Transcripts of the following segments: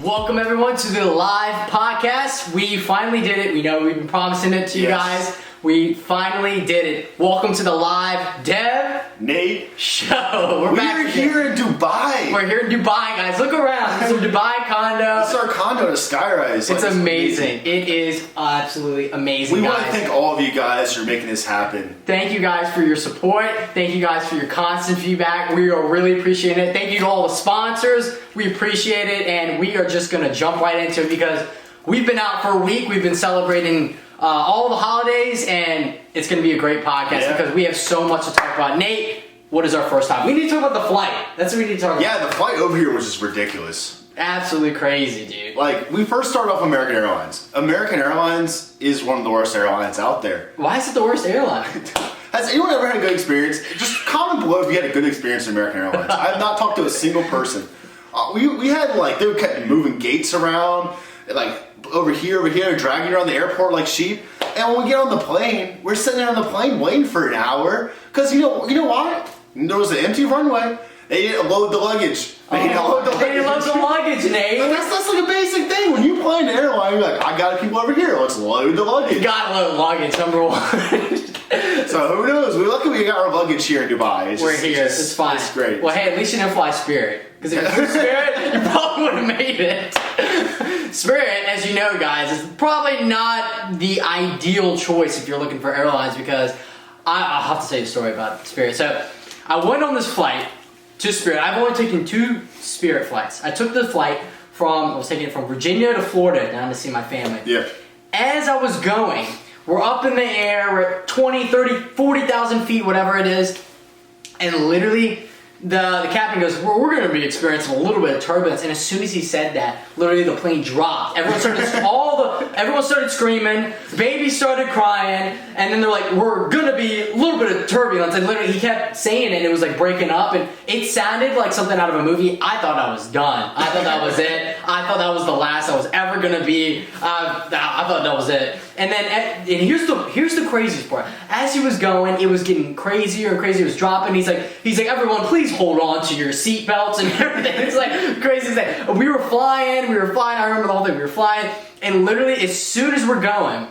Welcome everyone to the live podcast. We finally did it. We know we've been promising it to you guys. We finally did it. Welcome to the live Dev Nate show. We're here in Dubai. We're here in Dubai, guys. Look around. It's a Dubai condo. It's our condo in a skyrise. It's amazing. It is absolutely amazing. We want to thank all of you guys for making this happen. Thank you guys for your support. Thank you guys for your constant feedback. We are really appreciating it. Thank you to all the sponsors. We appreciate it, and we are just going to jump right into it because we've been out for a week. We've been celebrating all the holidays, and it's going to be a great podcast because we have so much to talk about. Nate, what is our first topic? We need to talk about the flight. That's what we need to talk about. Yeah, the flight over here was just ridiculous. Absolutely crazy, dude. Like, we first started off American Airlines. American Airlines is one of the worst airlines out there. Why is it the worst airline? Has anyone ever had a good experience? Just comment below if you had a good experience in American Airlines. I have not talked to a single person. We had, like, they kept moving gates around, like, over here, dragging around the airport like sheep. And when we get on the plane, we're sitting there on the plane waiting for an hour. Because you know why? There was an empty runway. They didn't load the luggage. They didn't load the luggage, Nate. That's like a basic thing. When you fly an airline, you're like, I got people over here. Let's load the luggage. You gotta load luggage, number one. So who knows? We're lucky we got our luggage here in Dubai. We're here. It's fine. It's great. Well, hey, at least you didn't fly Spirit. Because if you flew Spirit, you probably would have made it. Spirit, as you know, guys, is probably not the ideal choice if you're looking for airlines because I'll have to tell you a story about Spirit. So I went on this flight to Spirit. I've only taken 2 Spirit flights. I took the flight I was taking it from Virginia to Florida down to see my family. Yeah. As I was going, we're up in the air, we're at 20, 30, 40,000 feet, whatever it is, and literally the captain goes, we're going to be experiencing a little bit of turbulence. And as soon as he said that, literally the plane dropped. Everyone started screaming, babies started crying, and then they're like, we're going to be a little bit of turbulence. And literally he kept saying it, it was like breaking up, and it sounded like something out of a movie. I thought I was done. I thought that was it. I thought that was the last I was ever going to be. I thought that was it. And then, and here's the craziest part. As he was going, it was getting crazier and crazier. It was dropping. He's like, everyone, please hold on to your seatbelts and everything. It's like crazy thing. We were flying. I remember the whole thing. We were flying, and literally, as soon as we're going,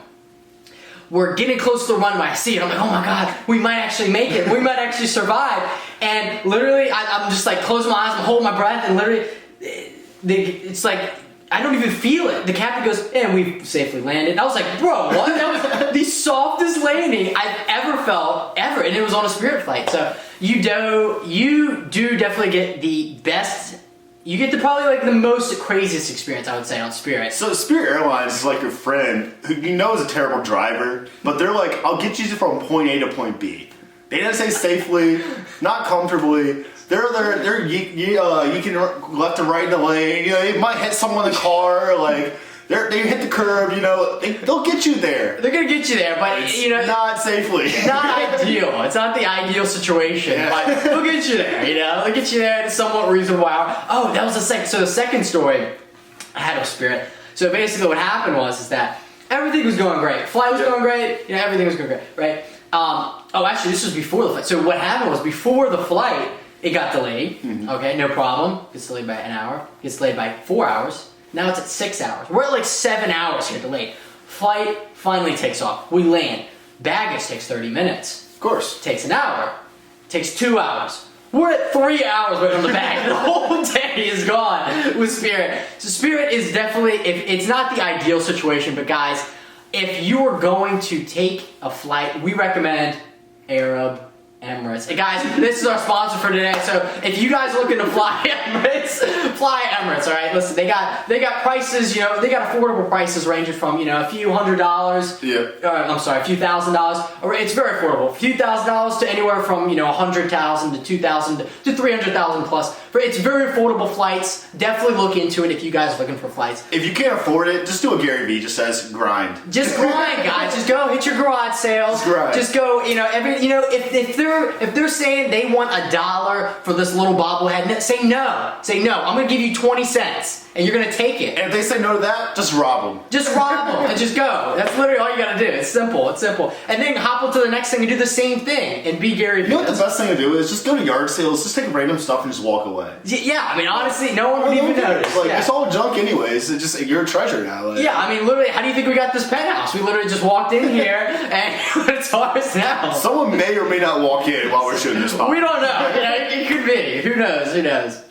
we're getting close to the runway. I see it. I'm like, oh my god, we might actually make it. We might actually survive. And literally, I'm just like closing my eyes. I'm holding my breath, and literally, it's like, I don't even feel it. The captain goes, and we safely landed. And I was like, bro, what? That was the softest landing I've ever felt, ever. And it was on a Spirit flight. So you do definitely get the best, you get probably like the most craziest experience, I would say, on Spirit. So Spirit Airlines is like your friend who you know is a terrible driver, but they're like, I'll get you from point A to point B. They didn't say safely, not comfortably. You can left and right in the lane. You know, you might hit someone in the car. Like they hit the curb. You know, they'll get you there. They're gonna get you there, but not safely. Not ideal. It's not the ideal situation, but they'll get you there. You know, they'll get you there at a somewhat reasonable hour. Oh, that was the second. So the second story I had with Spirit. So basically, what happened was that everything was going great. Flight was going great. You know, everything was going great, right? Actually, this was before the flight. So what happened was before the flight, it got delayed. Mm-hmm. Okay, no problem. Gets delayed by an hour. Gets delayed by 4 hours. Now it's at 6 hours. We're at like 7 hours here delayed. Flight finally takes off. We land. Baggage takes 30 minutes. Of course. Takes an hour. Takes 2 hours. We're at 3 hours waiting on the bag. The whole day is gone with Spirit. So Spirit is definitely, it's not the ideal situation, but guys, if you are going to take a flight, we recommend Arab Emirates. Hey guys, this is our sponsor for today. So if you guys are looking to fly Emirates, fly Emirates. All right, listen, they got prices. You know, they got affordable prices ranging from a few $100s. Yeah. I'm sorry, a few $1,000s. Or it's very affordable. A few $1,000s to anywhere from $100,000 to $2,000 to $300,000 plus. It's very affordable flights. Definitely look into it if you guys are looking for flights. If you can't afford it, just do what Gary Vee just says: grind. Just grind, guys. Just go hit your garage sales. Just grind. Just go. If they're saying they want $1 for this little bobblehead, say no. Say no. I'm gonna give you 20 cents, and you're gonna take it. And if they say no to that, just rob them. Just rob them and just go. That's literally all you gotta do. It's simple. It's simple. And then hop up to the next thing and do the same thing and be Gary Vee. You know what the best thing to do is just go to yard sales, just take random stuff and just walk away. Yeah, I mean honestly, no one would even notice. Like Yeah. it's all junk anyways. It's just you're a treasure now. Like, Yeah, I mean, literally, how do you think we got this penthouse? We literally just walked in here, and it's ours now. Someone may or may not walk in while we're shooting this podcast. We don't know. Yeah, it could be. Who knows? Who knows?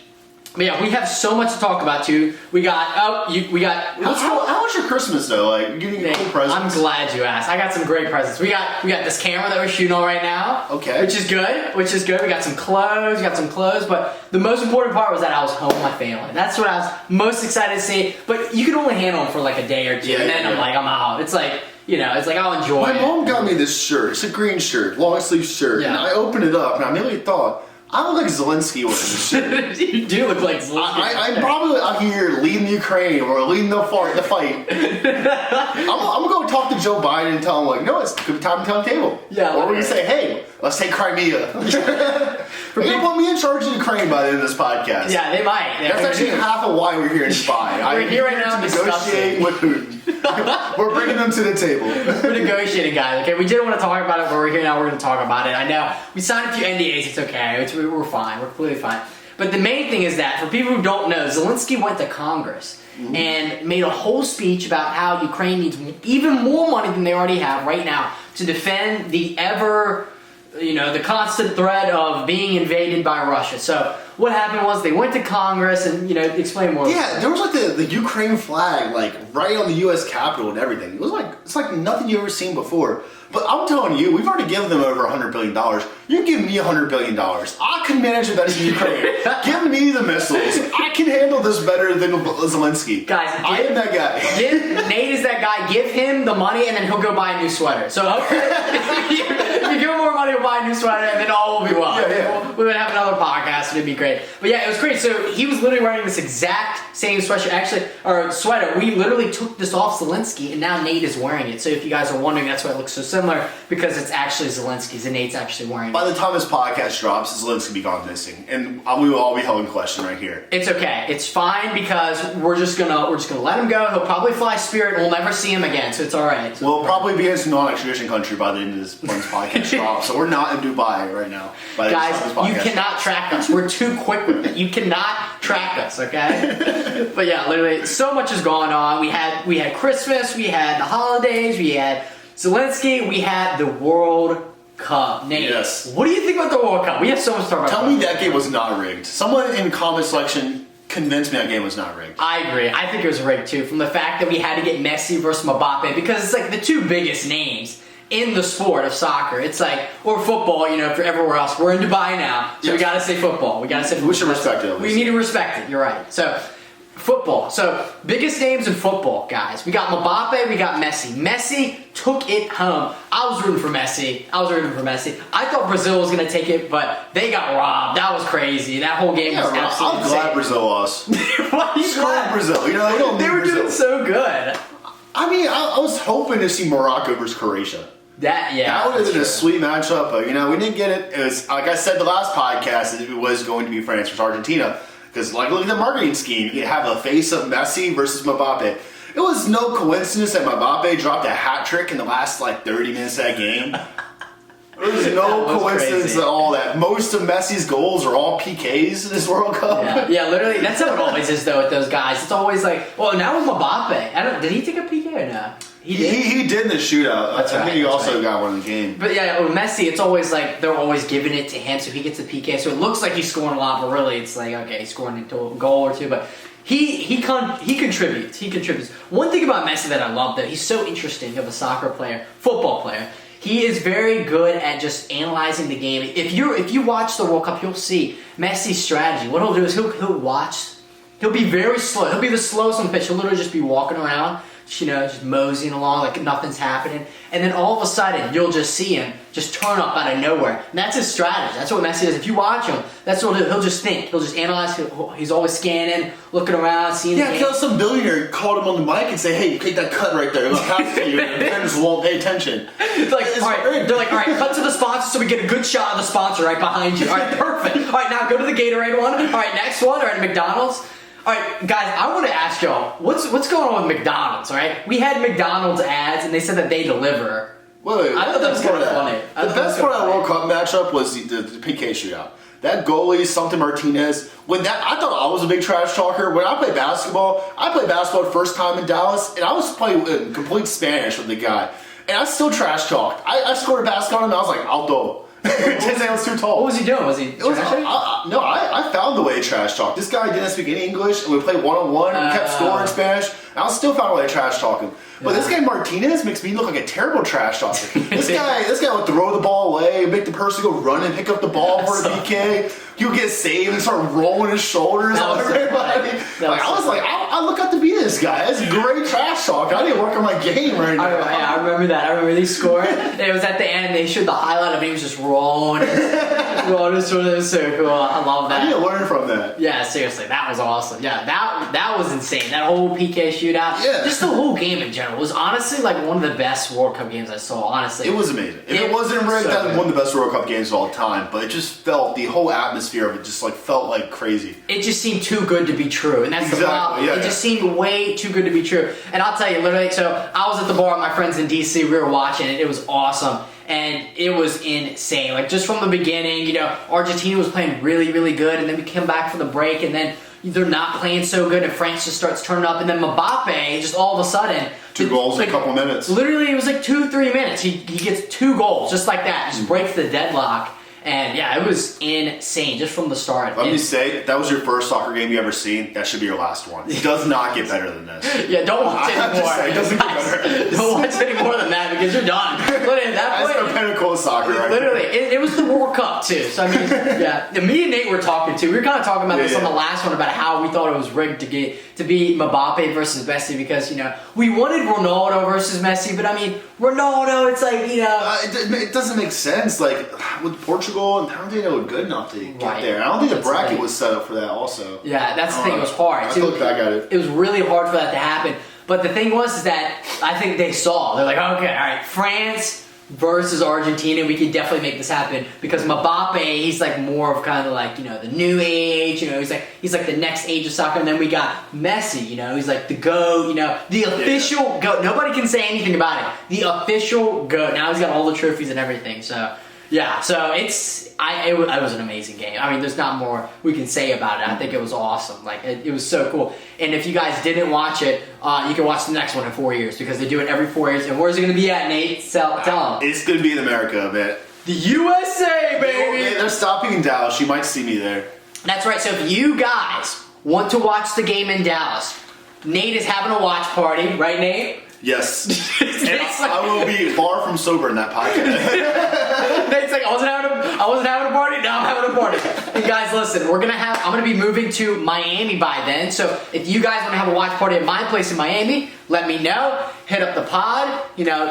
But yeah, we have so much to talk about too. We got. How was your Christmas though? Like you getting cool presents? I'm glad you asked. I got some great presents. We got this camera that we're shooting on right now. Okay. Which is good. We got some clothes. But the most important part was that I was home with my family. That's what I was most excited to see. But you can only handle them for like a day or two, and then I'm like, I'm out. It's like. It's like I'll enjoy it. My mom got me this shirt. It's a green shirt, long sleeve shirt. Yeah. And I opened it up and I immediately thought, I look like Zelensky wearing this shirt. You do look like Zelensky. I'm probably out here leading the Ukraine or leading the fight. I'm going to go talk to Joe Biden and tell him, like, no, it's good time to tell the table. Yeah, or we're going to say, hey, let's take Crimea. They're going to put me in charge of Ukraine by the end of this podcast. Yeah, they might. That's actually half of why we're here in Dubai. We're here right now to negotiate with Putin. We're bringing them to the table. We're negotiating, guys. Okay, we didn't want to talk about it, but we're here now. We're going to talk about it. I know we signed a few NDAs. It's okay. We're fine. We're completely fine. But the main thing is that for people who don't know, Zelensky went to Congress and made a whole speech about how Ukraine needs even more money than they already have right now to defend the the constant threat of being invaded by Russia. So what happened was they went to Congress and, explain more. Yeah, there was like the Ukraine flag like right on the U.S. Capitol and everything. It's like nothing you've ever seen before. But I'm telling you, we've already given them over $100 billion. You give me $100 billion. I can manage it better than Ukraine. Give me the missiles. I can handle this better than Zelensky. Guys, I am that guy. Nate is that guy. Give him the money and then he'll go buy a new sweater. So if you give him more money, he'll buy a new sweater and then all will be well. Yeah. We would have another podcast and it'd be great. But yeah, it was great. So he was literally wearing this exact same sweater. We literally took this off Zelensky and now Nate is wearing it. So if you guys are wondering, that's why it looks so similar, because it's actually Zelensky's and Nate's actually wearing it. By the time this podcast drops, Zelensky will be gone missing, and we will all be held in question right here. It's okay. It's fine because we're just gonna let him go. He'll probably fly Spirit and we'll never see him again. So it's all right. We'll probably be in some non-extradition country by the end of this podcast drops. So we're not in Dubai right now. Guys, you cannot track us. We're too quick with it. You cannot track us, okay? But yeah, literally, so much has gone on. We had Christmas, we had the holidays, we had Zelensky, we had the World Cup. Nate, yes. What do you think about the World Cup? We have so much to talk about. Tell me that game was not rigged. Someone in the comment section convinced me that game was not rigged. I agree. I think it was rigged too, from the fact that we had to get Messi versus Mbappe, because it's like the two biggest names in the sport of soccer. It's like, or football, for everywhere else. We're in Dubai now, so we gotta say football. We should respect it. We need to respect it, you're right. So, football. So, biggest names in football, guys. We got Mbappe, we got Messi. Messi took it home. I was rooting for Messi. I thought Brazil was gonna take it, but they got robbed. That was crazy. That whole game was absolutely I'm glad Brazil lost. Why are you glad? Brazil. We don't They were Brazil. doing so good. I mean, I was hoping to see Morocco versus Croatia. That would have been a sweet matchup, but we didn't get it. It was, like I said the last podcast, it was going to be France versus Argentina. Because, look at the marketing scheme. You have a face of Messi versus Mbappe. It was no coincidence that Mbappe dropped a hat trick in the last, 30 minutes of that game. There was no coincidence at all that most of Messi's goals are all PKs in this World Cup. Yeah, literally. That's how it always is, though, with those guys. It's always like, well, now with Mbappe. Did he take a PK or no? He did in the shootout. I think he also got one in the game. But yeah, with Messi, it's always like they're always giving it to him, so he gets a PK. So it looks like he's scoring a lot, but really it's like, okay, he's scoring a goal or two. But he contributes. He contributes. One thing about Messi that I love, though, he's so interesting of a soccer player, football player. He is very good at just analyzing the game. If you watch the World Cup, you'll see Messi's strategy. What he'll do is he'll watch. He'll be very slow. He'll be the slowest on the pitch. He'll literally just be walking around, just moseying along like nothing's happening. And then all of a sudden, you'll just see him just turn up out of nowhere. And that's his strategy. That's what Messi does. If you watch him, that's what he'll just think. He'll just analyze. He's always scanning, looking around, seeing the game. Because some billionaire called him on the mic and say, "Hey, take that cut right there. Look how you." And the fans won't pay attention. It's like, they're like, all right, cut to the sponsor so we get a good shot of the sponsor right behind you. All right, perfect. All right, now go to the Gatorade one. All right, next one. All right, McDonald's. All right, guys, I want to ask y'all, what's going on with McDonald's, all right? We had McDonald's ads, and they said that they deliver. Wait, I thought that was kind of funny. The best part of the World Cup matchup was the PK shootout. That goalie, something Martinez, I thought I was a big trash talker. When I played basketball the first time in Dallas, and I was playing in complete Spanish with the guy. And I still trash talked. I scored a basket on him, and I was like, alto. His name was too tall. What was he doing? Was he trashing? I found the way to trash talk. This guy didn't speak any English, and we played one-on-one, and kept scoring in Spanish, and I still found a way to trash talk him. But this guy Martinez makes me look like a terrible trash talker. This guy would throw the ball away, make the person go run and pick up the ball for a PK. He'll get saved and start rolling his shoulders on everybody. I look up to be this guy. That's great trash talk. I need to work on my game right now. I remember that. I remember they scored. And it was at the end. They showed the highlight of him. He was just rolling. It was so cool. I love that. I need to learn from that. Yeah, seriously, that was awesome. Yeah, that was insane. That whole PK shootout. Yeah. Just the whole game in general was honestly like one of the best World Cup games I saw. Honestly, it was amazing. If it wasn't rigged, that was one of the best World Cup games of all time. But it just felt, the whole atmosphere of it just felt like crazy. It just seemed too good to be true, and that's the problem. Yeah, it just seemed way too good to be true. And I'll tell you, literally, so I was at the bar with my friends in DC. We were watching it. It was awesome. And it was insane. Like, just from the beginning, Argentina was playing really, really good, and then we came back for the break, and then they're not playing so good, and France just starts turning up, and then Mbappe, just all of a sudden... 2 goals in a couple minutes. Literally, it was like 2-3 minutes. He gets 2 goals, just like that. Just breaks the deadlock. And yeah, it was insane just from the start. Let me say, if that was your first soccer game you ever seen, that should be your last one. It does not get better than this. Yeah, don't watch it anymore. It doesn't get better. Don't watch any more than that because you're done. Literally, at that point, that's the pinnacle of soccer, right? Literally, it was the World Cup too. So I mean, yeah, me and Nate were talking too. We were kind of talking about this on the last one about how we thought it was rigged to be Mbappe versus Messi because we wanted Ronaldo versus Messi, but I mean Ronaldo, it's like it doesn't make sense. Like with Portugal, and I don't think they were good enough to get there. I don't think the bracket was set up for that. Also, yeah, that's the thing. It was hard. I look back at it. It was really hard for that to happen. But the thing was is that I think they saw. They're like, okay, all right, France versus Argentina, we could definitely make this happen because Mbappe, he's like more of kind of like the new age. He's like the next age of soccer. And then we got Messi. He's like the GOAT. The official GOAT. Nobody can say anything about it. The official GOAT. Now he's got all the trophies and everything. So. Yeah, so it was an amazing game. I mean, there's not more we can say about it. I think it was awesome. Like, it was so cool. And if you guys didn't watch it, you can watch the next one in 4 years because they do it every 4 years. And where's it going to be at, Nate? Tell them. It's going to be in America, man. The USA, baby! They're stopping in Dallas. You might see me there. That's right. So if you guys want to watch the game in Dallas, Nate is having a watch party. Right, Nate? Yes. And I will be far from sober in that podcast. Nate's like, I wasn't having a party. Now I'm having a party. And guys, listen, I'm gonna be moving to Miami by then. So if you guys want to have a watch party at my place in Miami, let me know. Hit up the pod,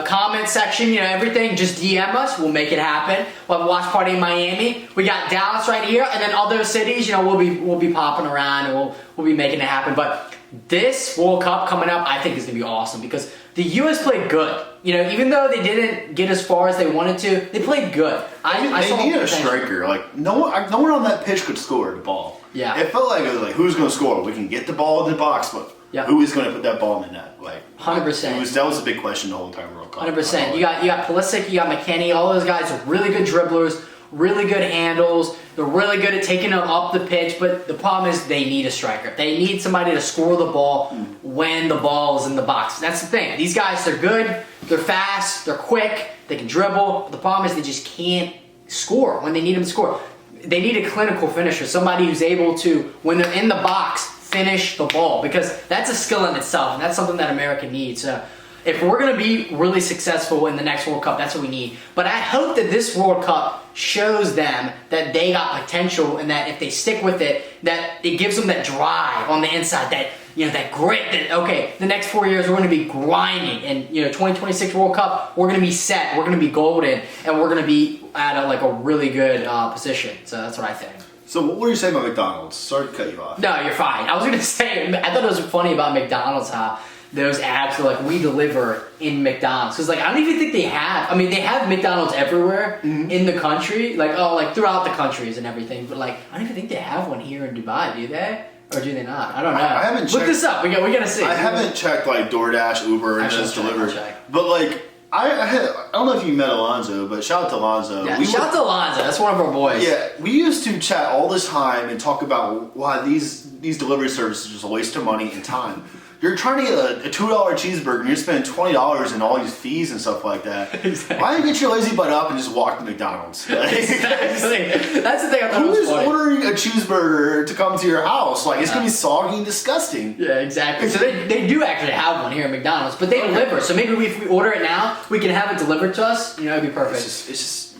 comment section, everything. Just DM us. We'll make it happen. We'll have a watch party in Miami. We got Dallas right here, and then other cities. We'll be popping around and we'll be making it happen. But this World Cup coming up, I think is gonna be awesome because the U.S. played good. Even though they didn't get as far as they wanted to, they played good. They needed a striker. Like no one on that pitch could score the ball. Yeah, it felt like it was like who's going to score? We can get the ball in the box, but who is going to put that ball in the net? Like 100%. That was a big question the whole entire World Cup. 100%. You got Pulisic, you got McKennie. All those guys are really good dribblers, really good handles. They're really good at taking them up the pitch, but the problem is they need a striker. They need somebody to score the ball when the ball is in the box. That's the thing. These guys, they're good, they're fast, they're quick, they can dribble. But the problem is they just can't score when they need them to score. They need a clinical finisher, somebody who's able to, when they're in the box, finish the ball because that's a skill in itself, and that's something that America needs. So if we're going to be really successful in the next World Cup, that's what we need. But I hope that this World Cup shows them that they got potential and that if they stick with it, that it gives them that drive on the inside, that that grit, that, okay, the next 4 years we're going to be grinding, and 2026 World Cup, we're going to be set, we're going to be golden, and we're going to be at a really good position. So that's what I think. So what were you saying about McDonald's? Sorry to cut you off. No, you're fine. I was going to say, I thought it was funny about McDonald's how those ads are like, we deliver in McDonald's. Because I don't even think they have, they have McDonald's everywhere in the country, throughout the countries and everything, but I don't even think they have one here in Dubai, do they? Or do they not? I don't know. I haven't checked. Look this up. We gotta see. I haven't checked DoorDash, Uber, and just delivered. But I don't know if you met Alonzo, but shout out to Alonzo. Yeah, shout out to Alonzo. That's one of our boys. Yeah, we used to chat all this time and talk about why these delivery services are just a waste of money and time. You're trying to get a $2 cheeseburger and you're spending $20 in all these fees and stuff like that. Exactly. Why don't you get your lazy butt up and just walk to McDonald's? Exactly. That's the thing I thought was Who's funny. ordering a cheeseburger to come to your house? It's going to be soggy and disgusting. Yeah, exactly. So they do actually have one here at McDonald's, but they deliver. So maybe if we order it now, we can have it delivered to us. It'd be perfect.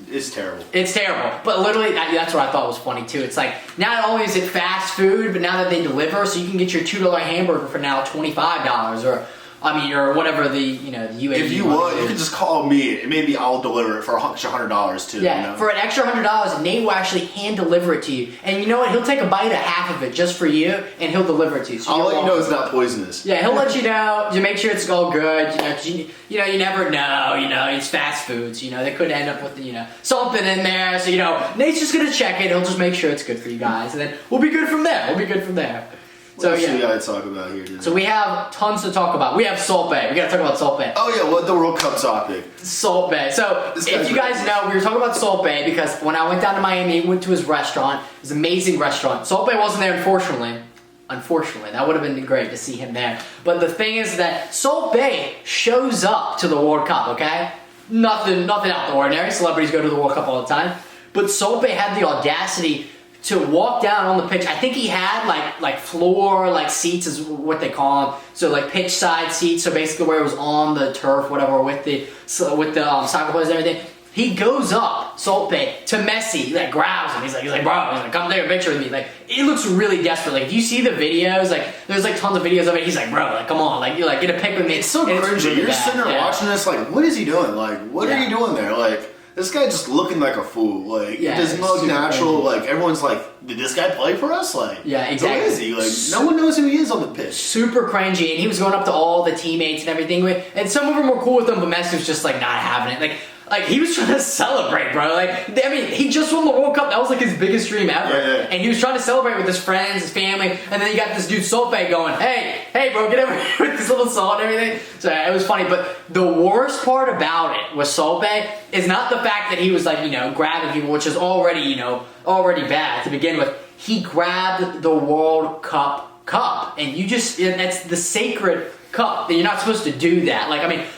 It's terrible. It's terrible. But literally, that's what I thought was funny too. It's like, not only is it fast food, but now that they deliver, so you can get your $2 hamburger for now $25, or whatever the UAE. If you want, you can just call me, and maybe I'll deliver it for an extra $100 too. Yeah, for an extra $100, Nate will actually hand deliver it to you. And you know what? He'll take a bite of half of it just for you, and he'll deliver it to you. So I'll let you know it's not poisonous. Yeah, he'll let you know to make sure it's all good. You never know. It's fast foods. They could end up with something in there. So Nate's just gonna check it. He'll just make sure it's good for you guys, and then we'll be good from there. What else do we gotta talk about here today? So we have tons to talk about. We have SaltBae. We gotta talk about SaltBae. Oh yeah, what the World Cup topic? SaltBae. So if you guys know, we were talking about SaltBae because when I went down to Miami, went to his restaurant. It was an amazing restaurant. SaltBae wasn't there, unfortunately. That would have been great to see him there. But the thing is that SaltBae shows up to the World Cup. Okay, nothing out of the ordinary. Celebrities go to the World Cup all the time, but SaltBae had the audacity to walk down on the pitch. I think he had like floor seats is what they call them. So pitch side seats. So basically where it was on the turf, whatever, with the soccer players and everything. He goes up, SaltBae, to Messi, grabs him. He's like, bro, come take a picture with me. It looks really desperate. If you see the videos, there's tons of videos of it. He's like, bro, come on, get a pic with me. It's so cringy. Really You're sitting there watching this, what is he doing? What are you doing there? This guy just looking like a fool. It doesn't look natural. Cringy. Everyone's did this guy play for us? Yeah, exactly. Who is he? No one knows who he is on the pitch. Super cringy, and he was going up to all the teammates and everything. And some of them were cool with him, but Messi was just not having it. He was trying to celebrate, bro. He just won the World Cup. That was his biggest dream ever. Yeah. And he was trying to celebrate with his friends, his family, and then you got this dude SaltBae going, hey, bro, get over here with this little salt and everything. So it was funny. But the worst part about it with SaltBae is not the fact that he was grabbing people, which is already bad to begin with. He grabbed the World Cup, and that's the sacred cup. You're not supposed to do that.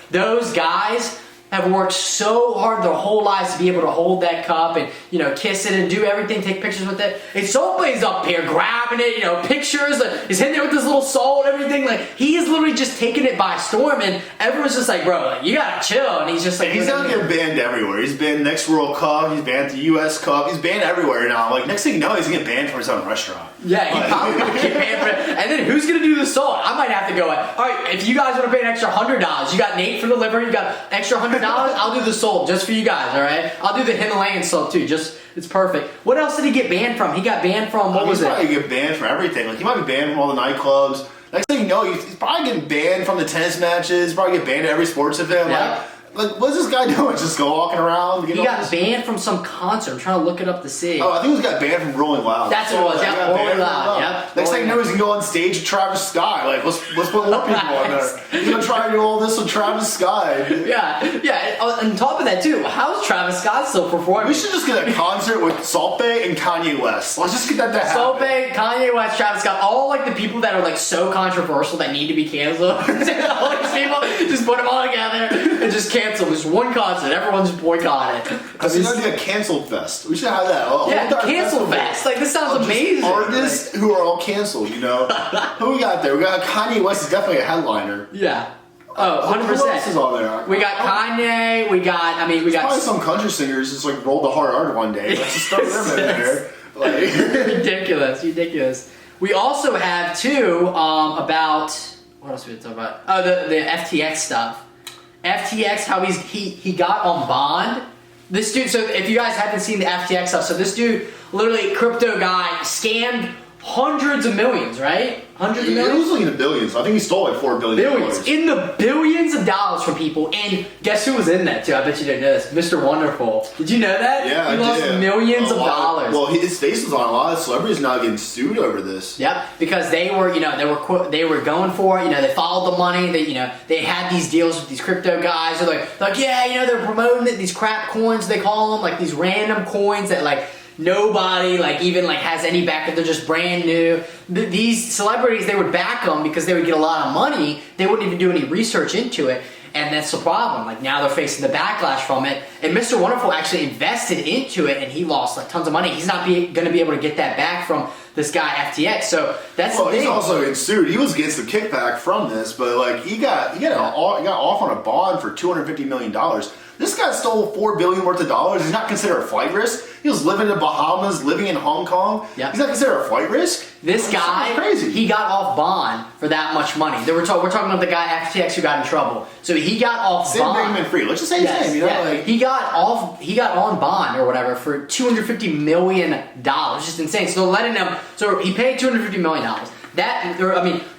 Those guys have worked so hard their whole lives to be able to hold that cup and, kiss it and do everything, take pictures with it. And SaltBae's up here grabbing it, pictures. He's hitting it with this little salt and everything. He is literally just taking it by storm, and everyone's just bro, you gotta chill. And he's just he's out here banned everywhere. He's banned next World Cup. He's banned the U.S. Cup. He's banned everywhere now. Next thing you know, he's gonna get banned from his own restaurant. Yeah, he probably gonna get banned for it. And then who's gonna do the salt? I might have to go. All right, if you guys want to pay an extra $100, you got Nate for the liver. You got extra $100. I'll do the salt just for you guys, all right? I'll do the Himalayan salt too. It's perfect. What else did he get banned from? He got banned from He's probably get banned from everything. He might be banned from all the nightclubs. Next thing you know, he's probably getting banned from the tennis matches. He's probably get banned at every sports event. Yeah. What's this guy doing? Just go walking around? He got banned from some concert. I'm trying to look it up to see. Oh, I think he got banned from Rolling Loud. That's what it was. Yeah, Rolling Loud. Yep. Next thing you know, he's gonna go on stage with Travis Scott. Let's put more people on there. He's gonna try to do all this with Travis Scott. Yeah. On top of that too, how's Travis Scott still performing? We should just get a concert with SaltBae and Kanye West. Let's just get that to happen. SaltBae, Kanye West, Travis Scott, all the people that are so controversial that need to be canceled. All these people, just put them all together and just cancel. There's one concert, everyone's boycott it. Because you know, a cancel fest. We should have that. Cancel fest. This sounds amazing. Artists who are all canceled. Who we got there? We got Kanye West is definitely a headliner. Yeah. Oh, 100%. Who else is on there? We got Kanye. We got probably some country singers just like rolled the hard R one day. Let's just throw them in there. Like ridiculous. We also have too about what else we talk about? Oh, the FTX stuff. FTX, how he got on bond. This dude. So if you guys haven't seen the FTX stuff, so this dude, literally crypto guy, scammed hundreds of millions, right? Hundreds of millions? It was like in the billions. I think he stole like $4 billion. Billions. In the billions of dollars from people. And guess who was in that too? I bet you didn't know this. Mr. Wonderful. Did you know that? Yeah, he lost millions of dollars. Well, his face was on a lot of celebrities now getting sued over this. Yep, because they were going for it. They followed the money. They had these deals with these crypto guys. They're like yeah, they're promoting it, these crap coins they call them, like these random coins that like nobody even has any backup. They're just brand new. These celebrities, they would back them because they would get a lot of money. They wouldn't even do any research into it. And that's the problem. Like now they're facing the backlash from it. And Mr. Wonderful actually invested into it and he lost like tons of money. He's not going to be able to get that back from this guy FTX. So that's the thing. He's also getting sued. He was getting some kickback from this, but like he got off on a bond for $250 million. This guy stole $4 billion worth of dollars. He's not considered a flight risk. He was living in the Bahamas, living in Hong Kong. Yep. He's not considered a flight risk. This guy, crazy. He got off bond for that much money. We're talking about the guy FTX who got in trouble. So he got off Sam bond. Bankman-Fried. Let's just say his name. Like, he got on bond or whatever for $250 million. Just insane. So they're letting him. So he paid $250 million.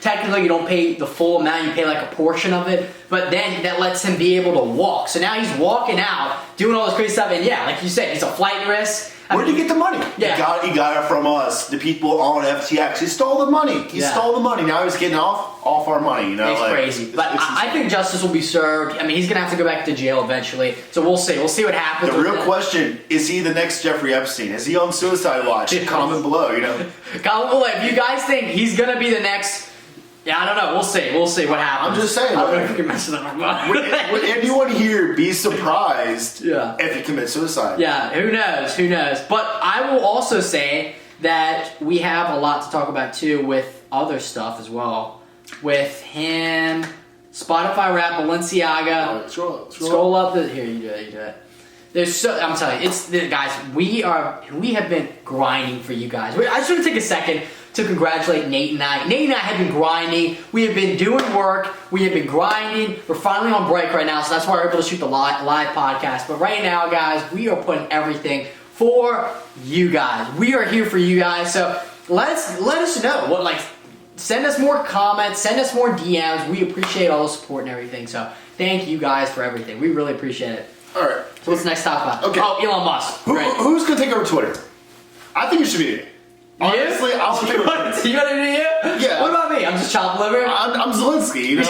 Technically you don't pay the full amount, you pay like a portion of it, but then that lets him be able to walk. So now he's walking out, doing all this crazy stuff, and yeah, like you said, he's a flight risk. Where did he get the money? Yeah. He got it from us, the people on FTX. He stole the money. Stole the money. Now he's getting off our money. It's crazy. But I think justice will be served. I mean, he's going to have to go back to jail eventually. So we'll see. We'll see what happens. The real question, is he the next Jeffrey Epstein? Is he on suicide watch? Comment below, Comment below. If you guys think he's going to be the next... Yeah, I don't know. We'll see. We'll see what happens. I'm just saying. I don't know if you're messing up. Would anyone here be surprised if he commits suicide? Yeah, who knows? Who knows? But I will also say that we have a lot to talk about too with other stuff as well. With him, Spotify rap, Balenciaga. Scroll up. Here, you do it. I'm telling you, guys. We have been grinding for you guys. I just want to take a second to congratulate Nate and I. Nate and I have been grinding. We have been doing work. We have been grinding. We're finally on break right now, so that's why we're able to shoot the live podcast. But right now, guys, we are putting everything for you guys. We are here for you guys. So let us know send us more comments, send us more DMs. We appreciate all the support and everything. So thank you guys for everything. We really appreciate it. All right. So what's the next talk about? Okay. Oh, Elon Musk. Who's going to take over Twitter? I think it should be you. Honestly, I'll take over Twitter. You want to do you? Yeah. What about me? I'm just chopped liver. I'm Zelensky. Who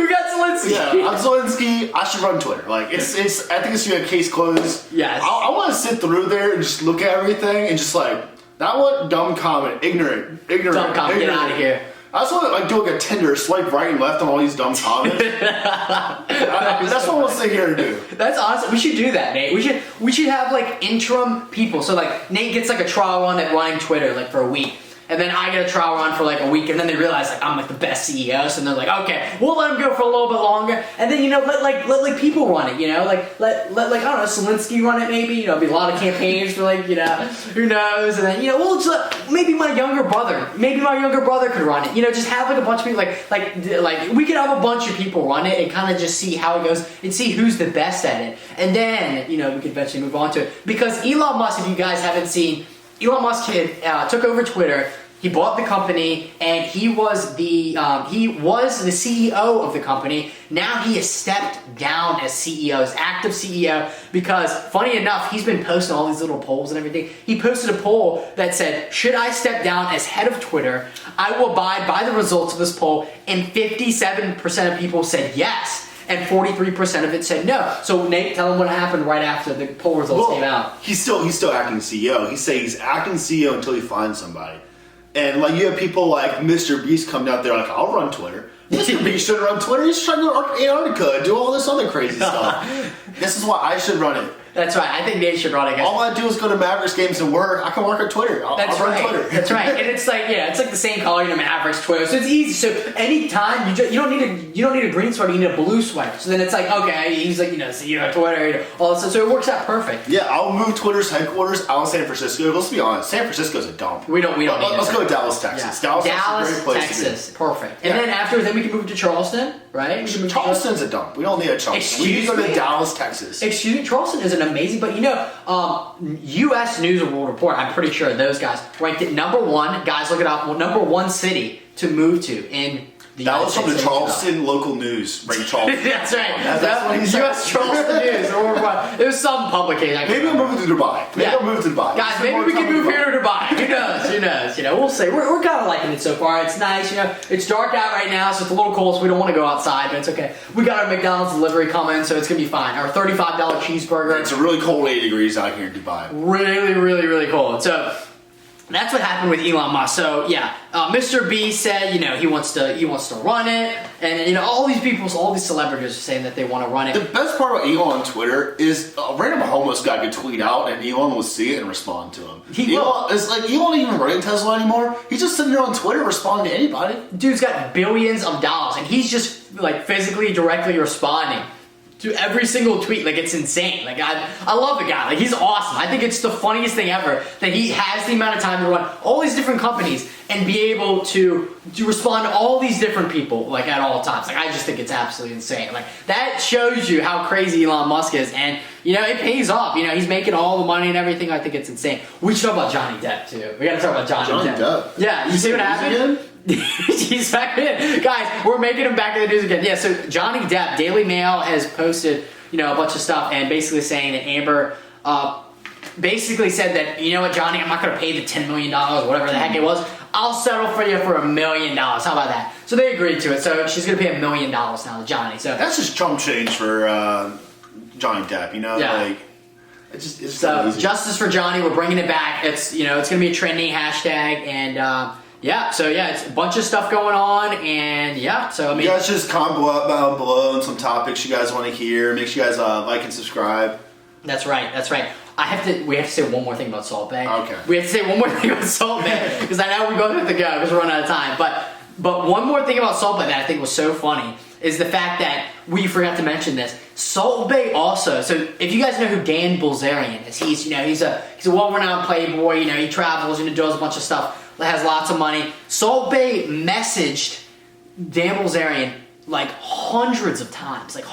got Zelensky? Yeah, I'm Zelensky. I should run Twitter. I think it should be a case closed. Yes. I want to sit through there and just look at everything and just that one dumb comment, ignorant. Dumb comment, get out of here. I just want to do a Tinder, swipe right and left on all these dumb comments. That's what I want to sit here and do. That's awesome. We should do that, Nate. We should have interim people. So Nate gets a trial run at running Twitter for a week. And then I get a trial run for a week, and then they realize I'm the best CEO, so they're okay, we'll let him go for a little bit longer, and then let people run it, let I don't know, Zelensky run it maybe, be a lot of campaigns for who knows, and then we'll just maybe my younger brother could run it, just have a bunch of people we could have a bunch of people run it and kind of just see how it goes and see who's the best at it, and then we could eventually move on to it, because Elon Musk, if you guys haven't seen. Elon Musk took over Twitter. He bought the company, and he was the CEO of the company. Now he has stepped down as CEO, as active CEO, because funny enough, he's been posting all these little polls and everything. He posted a poll that said, "Should I step down as head of Twitter? I will abide by the results of this poll." And 57% of people said yes. And 43% of it said no. So Nate, tell him what happened right after the poll results came out. He's still acting CEO. He said he's acting CEO until he finds somebody. And you have people like Mr. Beast coming out there I'll run Twitter. Mr. Beast shouldn't run Twitter. He's trying to go to Antarctica and do all this other crazy stuff. This is why I should run it. That's right. I think Nate should run it. All I do is go to Mavericks games and work. I can work on Twitter. I'll That's run right. Twitter. That's right. And it's like, yeah, it's like the same color, Mavericks Twitter. So it's easy. So anytime you don't need a green sweater, you need a blue sweater. So then it's like, okay, he's like, so you have Twitter, all this stuff. So it works out perfect. Yeah, I'll move Twitter's headquarters out of San Francisco. Let's be honest, San Francisco's a dump. We don't need Let's it. go to Dallas, Texas. Yeah. Dallas is a great place Texas. to be. Perfect. And then afterwards, then we can move to Charleston, right? We can move to Charleston's a dump. We don't need a Charleston. We need to go to Dallas, Texas. Excuse me, Charleston is an amazing, but U.S. News and World Report, I'm pretty sure those guys ranked it #1. Guys, look it up. Well, #1 city to move to in the That United was from States. the Charleston local news. Ranked Charleston. That's right. That's what he said. U.S. Charleston News and World Report. It was some publication. Maybe I'll move to Dubai. Maybe I'll move to Dubai. Guys, maybe we can move here to Dubai. Who knows? Who knows? We'll see. We're kind of liking it so far. It's nice. It's dark out right now, so it's a little cold, so we don't want to go outside, but it's okay. We got our McDonald's delivery coming, so it's going to be fine. Our $35 cheeseburger. It's a really cold 80 degrees out here in Dubai. Really, really, really cold. So that's what happened with Elon Musk. So yeah, Mr. B said, he wants to run it, and all these people, all these celebrities are saying that they want to run it. The best part about Elon on Twitter is a random homeless guy could tweet out, and Elon will see it and respond to him. It's like Elon ain't even running Tesla anymore. He's just sitting there on Twitter responding to anybody. Dude's got billions of dollars, and he's just like physically, directly responding to every single tweet. Like, it's insane. Like, I love the guy. Like, he's awesome. I think it's the funniest thing ever that he has the amount of time to run all these different companies and be able to respond to all these different people, like, at all times. Like, I just think it's absolutely insane. Like, that shows you how crazy Elon Musk is, and it pays off. He's making all the money and everything. I think it's insane. We should talk about Johnny Depp too. We gotta talk about Johnny Depp. Yeah, you see what happened? He's back in. Guys, we're making him back in the news again. Yeah, so Johnny Depp, Daily Mail has posted, a bunch of stuff and basically saying that Amber basically said that, Johnny, I'm not going to pay the $10 million, whatever the heck it was. I'll settle for you for $1 million. How about that? So they agreed to it. So she's going to pay $1 million now to Johnny. So that's just chump change for Johnny Depp, Yeah. Like, it's so easy. Justice for Johnny, we're bringing it back. It's, it's going to be a trending hashtag, and it's a bunch of stuff going on, and so you guys just comment down below on some topics you guys want to hear. Make sure you guys like and subscribe. That's right. We have to say one more thing about SaltBae. Okay. We have to say one more thing about SaltBae because I know we both have to go because we're running out of time. But one more thing about SaltBae that I think was so funny is the fact that we forgot to mention this. SaltBae also. So if you guys know who Dan Bilzerian is, he's a well-renowned playboy. He travels and does a bunch of stuff. Has lots of money. SaltBae messaged Dan Bilzerian like hundreds of times. And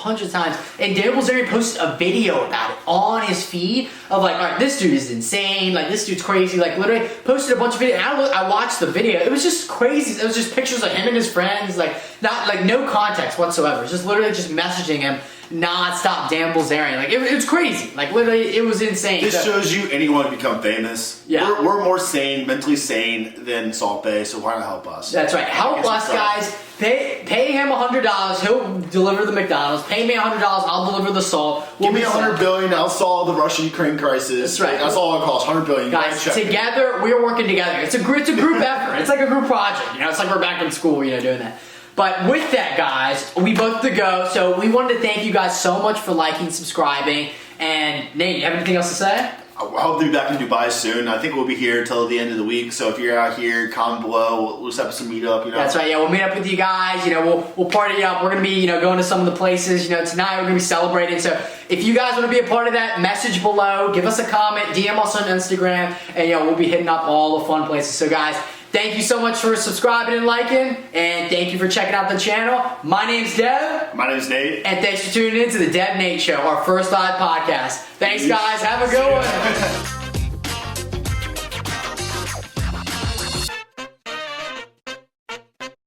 Dan Bilzerian posted a video about it on his feed of like, all right, this dude is insane. Like, this dude's crazy. Like, literally posted a bunch of videos. And I watched the video. It was just crazy. It was just pictures of him and his friends. Like, not like no context whatsoever. It was just literally just messaging him non-stop Dan Bilzerian. Like, it was crazy. Like, literally, it was insane. This shows you anyone can become famous. Yeah. We're more sane, mentally sane than SaltBae, so why not help us? That's right. Help us, guys. Pay him $100. He'll deliver the McDonald's. Pay me $100. I'll deliver the salt. Give me $100 billion. I'll solve the Russia-Ukraine crisis. That's right. That's all it costs. $100 billion. Guys, together we're working together. It's a group effort. It's like a group project. It's like we're back in school. Doing that. But with that, guys, we both have to go. So we wanted to thank you guys so much for liking, subscribing, and Nate, you have anything else to say? I hope to be back in Dubai soon. I think we'll be here until the end of the week. So if you're out here, comment below. We'll set up some meetup. That's right. Yeah, we'll meet up with you guys. We'll party up. We're gonna be going to some of the places. Tonight we're gonna be celebrating. So if you guys want to be a part of that, message below. Give us a comment. DM us on Instagram, and we'll be hitting up all the fun places. So guys, thank you so much for subscribing and liking, and thank you for checking out the channel. My name's Dev. My name's Nate. And thanks for tuning in to the Dev Nate Show, our first live podcast. Thanks, guys. Have a good one.